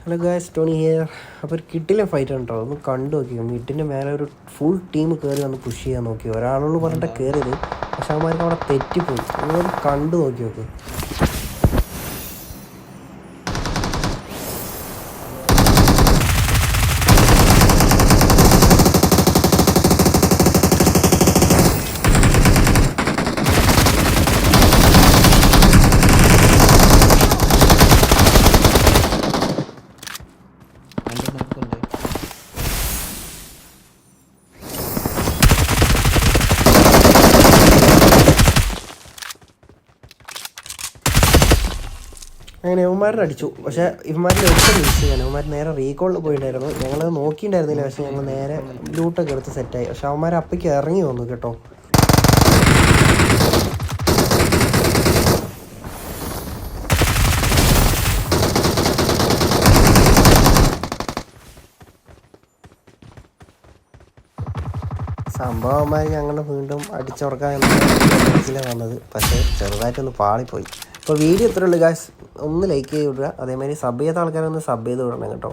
Hello guys, Tony here. അപ്പോൾ ഒരു കിട്ടിലെ fight ഉണ്ടോ ഒന്ന് കണ്ടു നോക്കി. വീട്ടിൻ്റെ മേലെ ഒരു ഫുൾ ടീം കയറി വന്ന് പുഷ് ചെയ്യാൻ നോക്കി. ഒരാളോട് പറഞ്ഞിട്ട് കയറിയത്, പക്ഷെ അവന്മാർക്ക് അവിടെ തെറ്റിപ്പോയി. നിങ്ങൾ കണ്ടു നോക്കി നോക്ക്. അങ്ങനെ ഇവന്മാരുടെ അടിച്ചു. പക്ഷേ ഇവന്മാരുടെ ഒട്ടും മിസ് ചെയ്യാൻ ഇവന്മാർ നേരെ റീകോളിൽ പോയിട്ടുണ്ടായിരുന്നു. ഞങ്ങളത് നോക്കിയിട്ടുണ്ടായിരുന്നില്ല. പക്ഷേ ഞങ്ങൾ നേരെ ലൂട്ടൊക്കെ എടുത്ത് സെറ്റായി. പക്ഷെ അവന്മാർ അപ്പയ്ക്ക് ഇറങ്ങി വന്നു കേട്ടോ. സംഭവന്മാർ ഞങ്ങൾ വീണ്ടും അടിച്ചുറക്കാൻ വന്നത്. പക്ഷേ ചെറുതായിട്ടൊന്ന് പാളിപ്പോയി. അപ്പോൾ വീഡിയോ ഇത്രയുള്ളൂ ഗായ്സ്. ഒന്ന് ലൈക്ക് ചെയ്ത് വിടുക. അതേമാതിരി സബ് ചെയ്യാത്ത ആൾക്കാരൊന്ന് സബ് ചെയ്ത് വിടണം കേട്ടോ.